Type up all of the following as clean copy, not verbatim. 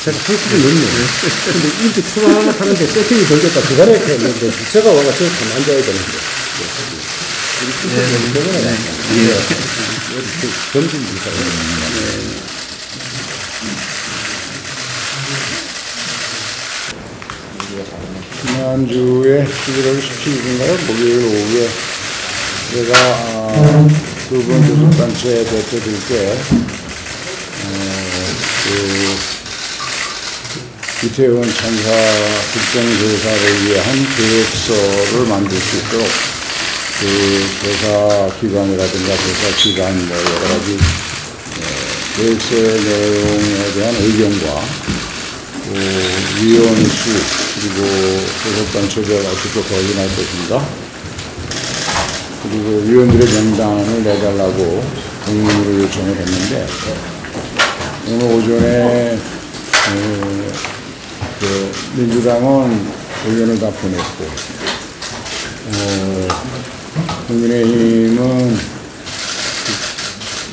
제가 한시를 넣네요. 근데 이렇게 추가하려고 하는데 세팅이 걸렸다. 그간에 이렇게 했는데 제가 와가 저기 가만 앉아야 되는데. 점심입니까? 지난주에 11월 17일인가요? 목요일 오후에 제가 두 번 교섭단체 대표들께 이태원 참사 국정조사를 위한 계획서를 만들 수 있도록 그 조사 기관이라든가 조사 기관 여러 가지 계획서 내용에 대한 의견과 위원수 그리고 교섭단체별 어떻게 거론할 것인가 그리고 위원들의 명단을 내달라고 공문으로 요청을 했는데 오늘 오전에 민주당은 의견을 다 보냈고 국민의힘은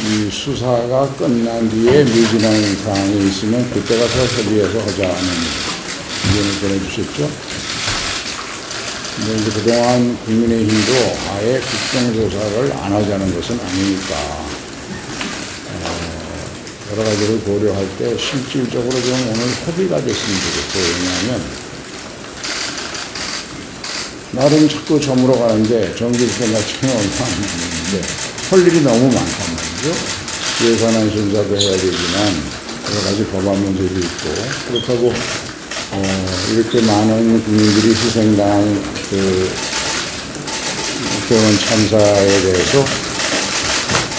이 수사가 끝난 뒤에 미진한 사항이 있으면 그때 가서 협의해서 하자는 의견을 보내주셨죠. 근데 이제 그동안 국민의힘도 아예 국정조사를 안 하자는 것은 아니니까 여러 가지를 고려할 때 실질적으로 좀 오늘 협의가 됐으면 좋겠어요. 왜냐하면 나름 자꾸 저물어 가는데 정기국회 자체는 얼마 안 남았는데 할 일이 너무 많단 말이죠. 예산안 심사도 해야 되지만 여러 가지 법안 문제도 있고 그렇다고 이렇게 많은 국민들이 희생당한 이태원 참사에 대해서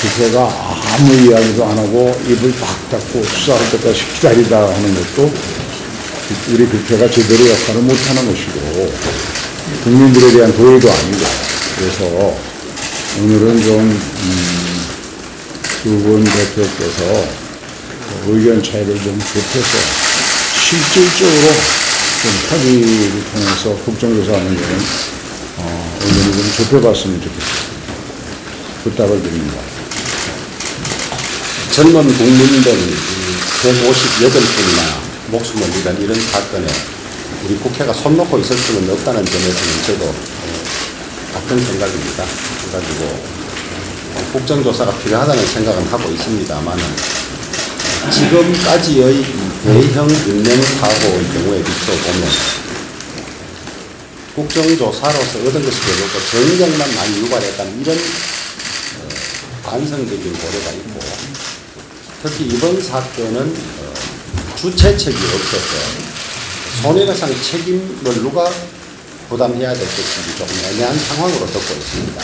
국회가 아무 이야기도 안 하고 입을 딱 닫고 수사할 때까지 기다리다 하는 것도 우리 국회가 제대로 역할을 못하는 것이고 국민들에 대한 도의도 아니고 그래서 오늘은 좀 두 분 대표께서 의견 차이를 좀 좁혀서 실질적으로 좀 협의를 통해서 국정조사하는 데는 의견을 좀 좁혀봤으면 좋겠습니다. 부탁을 드립니다. 젊은 국민들 158분이나 목숨을 잃은 이런 사건에 우리 국회가 손 놓고 있을 수는 없다는 점에서는 저도 같은 생각입니다. 그래가지고 국정조사가 필요하다는 생각은 하고 있습니다만 지금까지의 대형 인명사고의 경우에 비춰보면 국정조사로서 얻은 것이 별로고 정쟁만 많이 유발했다는 이런 반성적인 고려가 있고 특히 이번 사건은 주체책이 없어서 손해배상 책임을 누가 부담해야 될 것인지 조금 애매한 상황으로 듣고 있습니다.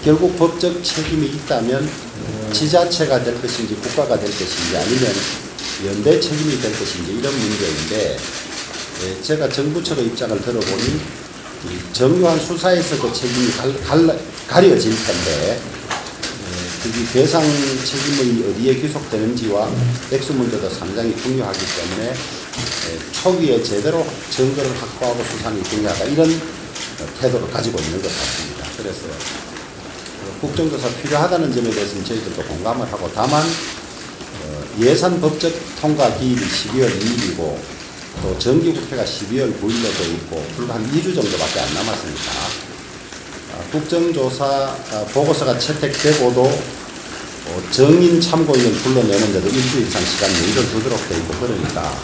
결국 법적 책임이 있다면 지자체가 될 것인지 국가가 될 것인지 아니면 연대 책임이 될 것인지 이런 문제인데 제가 정부 측의 입장을 들어보니 정교한 수사에서 그 책임이 가려질 텐데 그 배상 책임이 어디에 귀속되는지와 액수 문제도 상당히 중요하기 때문에 초기에 제대로 증거를 확보하고 수사는 중요하다 이런 태도를 가지고 있는 것 같습니다. 그래서 국정조사 필요하다는 점에 대해서는 저희들도 공감을 하고 다만 예산 법적 통과 기일이 12월 2일이고 또 정기국회가 12월 9일로 되어 있고 불과 한 2주 정도밖에 안 남았으니까 국정조사 보고서가 채택되고도 정인 참고인을 불러내는데도 일주일 이상 시간이 여유를 두도록 되어 있고 그러니까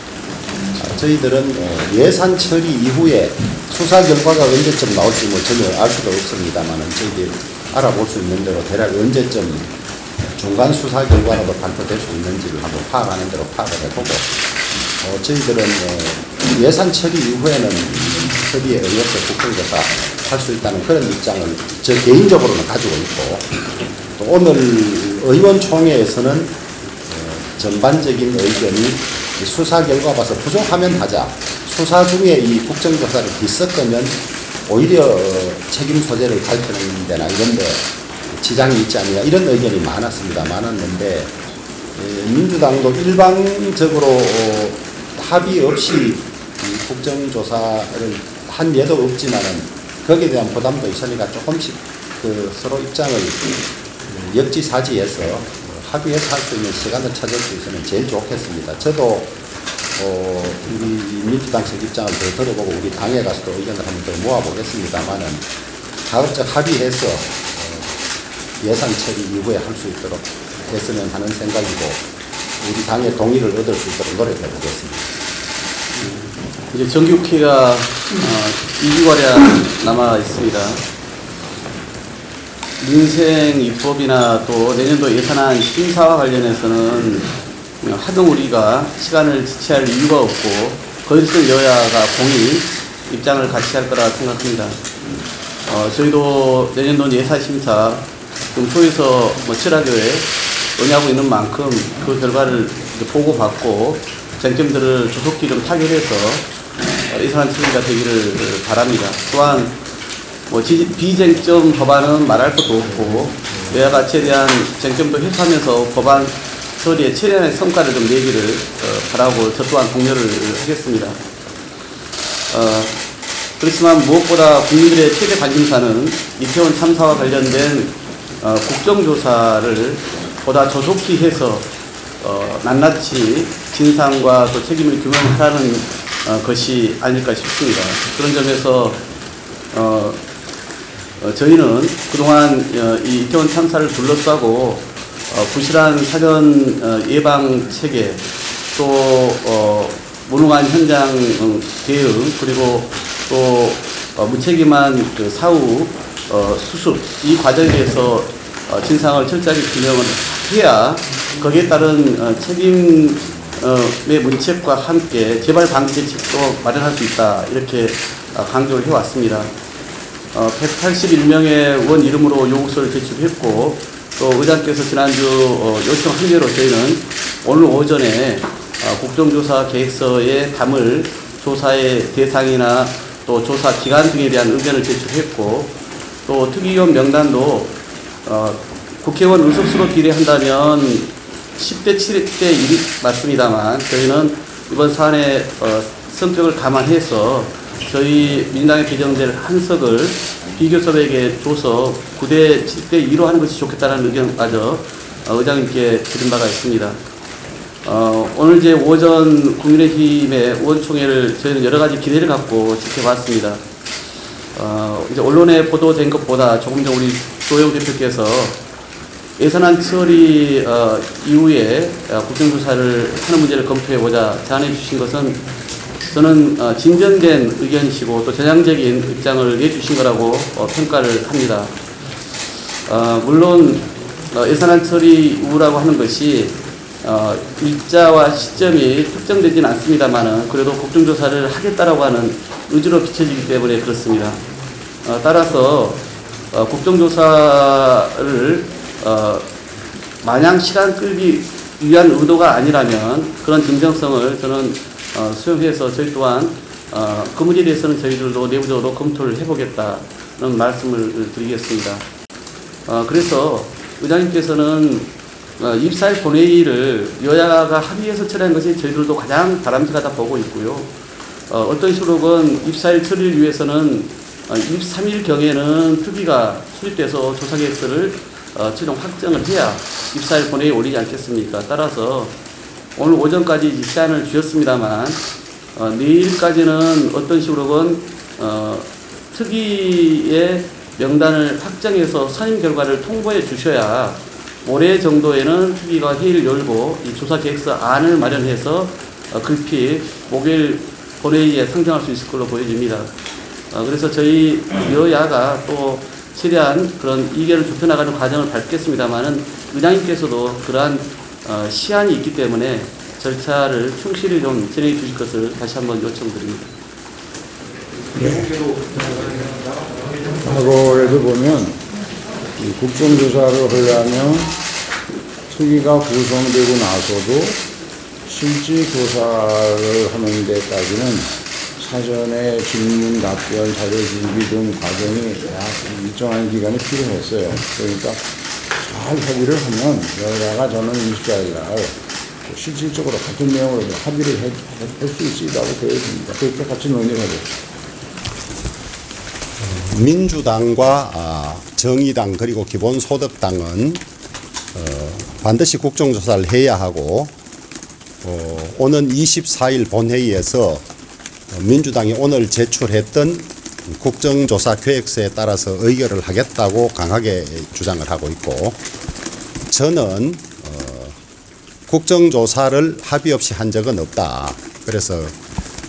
저희들은 예산 처리 이후에 수사 결과가 언제쯤 나올지 뭐 전혀 알 수도 없습니다만 저희들이 알아볼 수 있는 대로 대략 언제쯤 중간 수사 결과라도 발표될 수 있는지를 한번 파악하는 대로 파악을 해보고 저희들은 예산 처리 이후에는 협의에 의해서 국정조사 할 수 있다는 그런 입장을 저 개인적으로는 가지고 있고 또 오늘 의원총회에서는 전반적인 의견이 수사 결과 봐서 부족하면 하자 수사 중에 이 국정조사를 뒤섞으면 오히려 책임 소재를 밝히는 데나 이런 데 지장이 있지 않느냐 이런 의견이 많았는데 민주당도 일방적으로 합의 없이 이 국정조사를 한 예도 없지만은 거기에 대한 부담도 있으니까 조금씩 서로 입장을 역지사지해서 합의해서 할 수 있는 시간을 찾을 수 있으면 제일 좋겠습니다. 저도 우리 민주당 측 입장을 더 들어보고 우리 당에 가서도 의견을 한번 더 모아보겠습니다만은 가급적 합의해서 예산 처리 이후에 할 수 있도록 했으면 하는 생각이고 우리 당의 동의를 얻을 수 있도록 노력해 보겠습니다. 이제 정기국회가 2주가량 남아 있습니다. 민생 입법이나 또 내년도 예산안 심사와 관련해서는 하등 우리가 시간을 지체할 이유가 없고 거짓된 여야가 공히 입장을 같이 할 거라 생각합니다. 저희도 내년도 예산 심사 금소에서 철학에 논의하고 있는 만큼 그 결과를 보고받고 쟁점들을 조속히 좀 타결해서 예산안 처리가 되기를 바랍니다. 또한 비쟁점 법안은 말할 것도 없고 여야가 최대한 쟁점도 해소하면서 법안 처리에 최대한의 성과를 좀 내기를 바라고 저 또한 독려를 하겠습니다. 그렇지만 무엇보다 국민들의 최대 관심사는 이태원 참사와 관련된 국정조사를 보다 조속히 해서 낱낱이 진상과 또 책임을 규명하는 것이 아닐까 싶습니다. 그런 점에서 저희는 그동안 이 이태원 참사를 둘러싸고 부실한 사전 예방 체계 또 무능한 현장 대응 그리고 또 무책임한 그 사후 수습 이 과정에 대해서 진상을 철저하게 규명을 해야 거기에 따른 책임의 문책과 함께 재발 방지 대책도 마련할 수 있다 이렇게 강조를 해왔습니다. 181명의 의원 이름으로 요구서를 제출했고 또 의장께서 지난주 요청한 대로 저희는 오늘 오전에 국정조사 계획서에 담을 조사의 대상이나 또 조사 기간 등에 대한 의견을 제출했고 또 특위위원 명단도 국회의원 의석수로 비례한다면 10대 7대 1이 맞습니다만 저희는 이번 사안의 성격을 감안해서 저희 민주당에 배정될 한석을 비교섭에게 줘서 9대 7대 2로 하는 것이 좋겠다는 의견마저 의장님께 드린 바가 있습니다. 오늘 이제 오전 국민의힘의 의원총회를 저희는 여러 가지 기대를 갖고 지켜봤습니다. 이제 언론에 보도된 것보다 조금 전 우리 조영 대표께서 예산안 처리 이후에 국정조사를 하는 문제를 검토해보자 제안해 주신 것은 저는 진전된 의견이시고 또 전향적인 입장을 내주신 거라고 평가를 합니다. 물론 예산안 처리 이후라고 하는 것이 일자와 시점이 특정되지는 않습니다만은 그래도 국정조사를 하겠다라고 하는 의지로 비춰지기 때문에 그렇습니다. 따라서 국정조사를 마냥 시간 끌기 위한 의도가 아니라면 그런 진정성을 저는 수용해서 저희 또한 그 문제에 대해서는 저희들도 내부적으로 검토를 해보겠다는 말씀을 드리겠습니다. 그래서 의장님께서는 24일 본회의를 여야가 합의해서 처리한 것이 저희들도 가장 바람직하다 보고 있고요. 어떤 식으로건 24일 처리를 위해서는 23일경에는 특위가 수립돼서 조사계획서를 최종 확정을 해야 24일 본회의에 올리지 않겠습니까? 따라서 오늘 오전까지 시간을 주셨습니다만 내일까지는 어떤 식으로건 특위의 명단을 확정해서 선임 결과를 통보해 주셔야 올해 정도에는 특위가 회의를 열고 이 조사계획서 안을 마련해서 급히 목요일 본회의에 상정할 수 있을 걸로 보여집니다. 그래서 저희 여야가 또 최대한 그런 이견을 좁혀나가는 과정을 밟겠습니다만은 의장님께서도 그러한 시한이 있기 때문에 절차를 충실히 좀 진행해 주실 것을 다시 한번 요청드립니다. 과거에도 보면 이 국정조사를 하려면 특위가 구성되고 나서도 실질 조사를 하는 데까지는 사전에 질문, 답변, 자료 준비 등 과정이 약 일정한 기간이 필요했어요. 그러니까 잘 협의를 하면 여야가 저는 24일 날 실질적으로 같은 내용으로 합의를 할 수 있다고 보여집니다. 그렇게 같이 논의를 하죠. 민주당과 정의당 그리고 기본소득당은 반드시 국정조사를 해야 하고 오는 24일 본회의에서 민주당이 오늘 제출했던 국정조사 계획서에 따라서 의결을 하겠다고 강하게 주장을 하고 있고, 저는 국정조사를 합의 없이 한 적은 없다. 그래서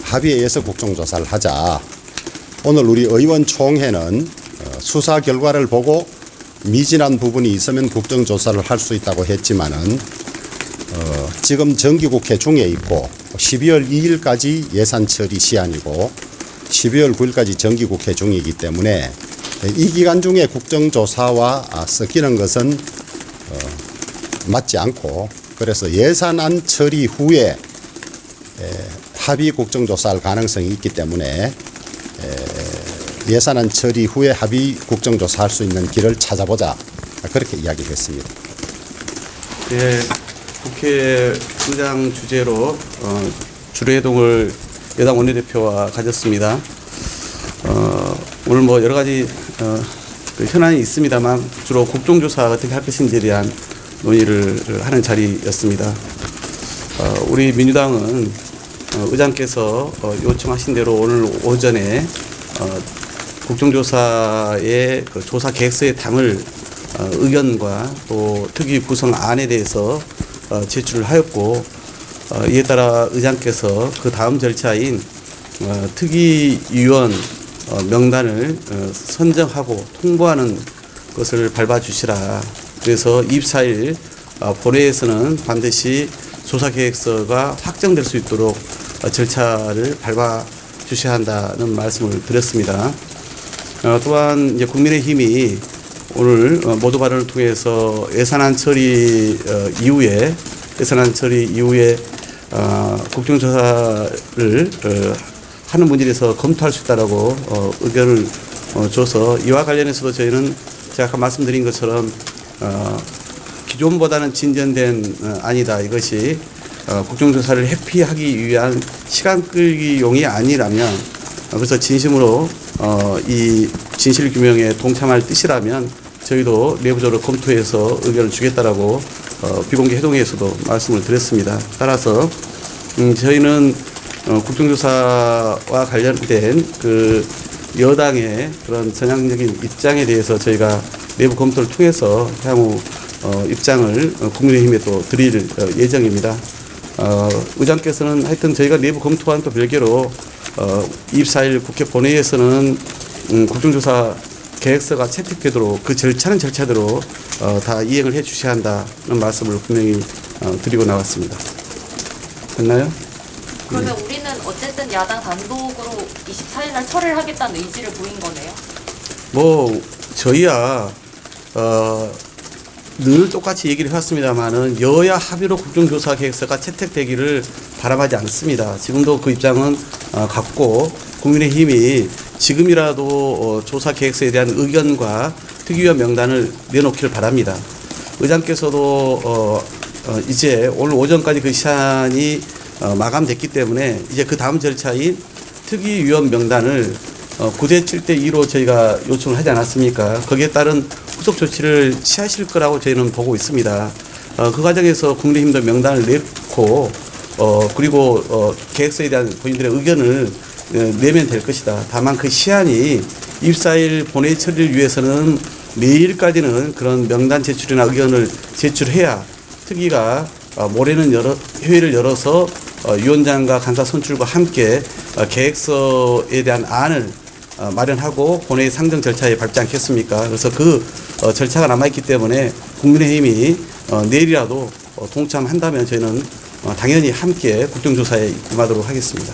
합의에 의해서 국정조사를 하자. 오늘 우리 의원총회는 수사 결과를 보고 미진한 부분이 있으면 국정조사를 할 수 있다고 했지만은 지금 정기국회 중에 있고 12월 2일까지 예산 처리 시한이고 12월 9일까지 정기국회 중이기 때문에 이 기간 중에 국정조사와 섞이는 것은 맞지 않고, 그래서 예산안 처리 후에 합의 국정조사할 가능성이 있기 때문에 예산안 처리 후에 합의 국정조사할 수 있는 길을 찾아보자, 그렇게 이야기했습니다. 예, 국회의장 주재로 주례회동을 여당 원내대표와 가졌습니다. 오늘 뭐 여러 가지 그 현안이 있습니다만 주로 국정조사 어떻게 할 것인지에 대한 논의를 하는 자리였습니다. 우리 민주당은 의장께서 요청하신 대로 오늘 오전에 국정조사의 그 조사 계획서에 담을 의견과 또 특위 구성안에 대해서 제출을 하였고, 이에 따라 의장께서 그 다음 절차인 특위위원 명단을 선정하고 통보하는 것을 밟아주시라. 그래서 24일 본회의에서는 반드시 조사계획서가 확정될 수 있도록 절차를 밟아주셔야 한다는 말씀을 드렸습니다. 또한 이제 국민의힘이 오늘 모두 발언을 통해서 예산안 처리 이후에 국정조사를 하는 문제에 대해서 검토할 수 있다라고 의견을 줘서, 이와 관련해서도 저희는 제가 아까 말씀드린 것처럼 기존보다는 진전된 안이다. 이것이 국정조사를 회피하기 위한 시간 끌기용이 아니라면, 그래서 진심으로 이 진실규명에 동참할 뜻이라면 저희도 내부적으로 검토해서 의견을 주겠다라고 비공개 회동회에서도 말씀을 드렸습니다. 따라서 저희는 국정조사와 관련된 그 여당의 그런 전향적인 입장에 대해서 저희가 내부 검토를 통해서 향후 입장을 국민의힘에 또 드릴 예정입니다. 의장께서는 하여튼 저희가 내부 검토와는 또 별개로 24일 국회 본회의에서는 국정조사 계획서가 채택되도록 그 절차는 절차대로 다 이행을 해 주셔야 한다는 말씀을 분명히 드리고 나왔습니다. 됐나요? 그러면 우리는 어쨌든 야당 단독으로 24일 날 처리를 하겠다는 의지를 보인 거네요? 뭐 저희야 늘 똑같이 얘기를 해왔습니다만은 여야 합의로 국정조사 계획서가 채택되기를 바람하지 않습니다. 지금도 그 입장은 갖고 국민의힘이 지금이라도 조사 계획서에 대한 의견과 특위위원 명단을 내놓기를 바랍니다. 의장께서도 이제 오늘 오전까지 그 시한이 마감됐기 때문에 이제 그 다음 절차인 특위위원 명단을 9대 7대 2로 저희가 요청을 하지 않았습니까? 거기에 따른 후속 조치를 취하실 거라고 저희는 보고 있습니다. 그 과정에서 국민의힘도 명단을 내고 그리고 계획서에 대한 본인들의 의견을 내면 될 것이다. 다만 그 시한이 24일 본회의 처리를 위해서는 내일까지는 그런 명단 제출이나 의견을 제출해야 특위가 모레는 회의를 열어서 위원장과 간사 선출과 함께 계획서에 대한 안을 마련하고 본회의 상정 절차에 밟지 않겠습니까? 그래서 그 절차가 남아있기 때문에 국민의힘이 내일이라도 동참한다면 저희는 당연히 함께 국정조사에 임하도록 하겠습니다.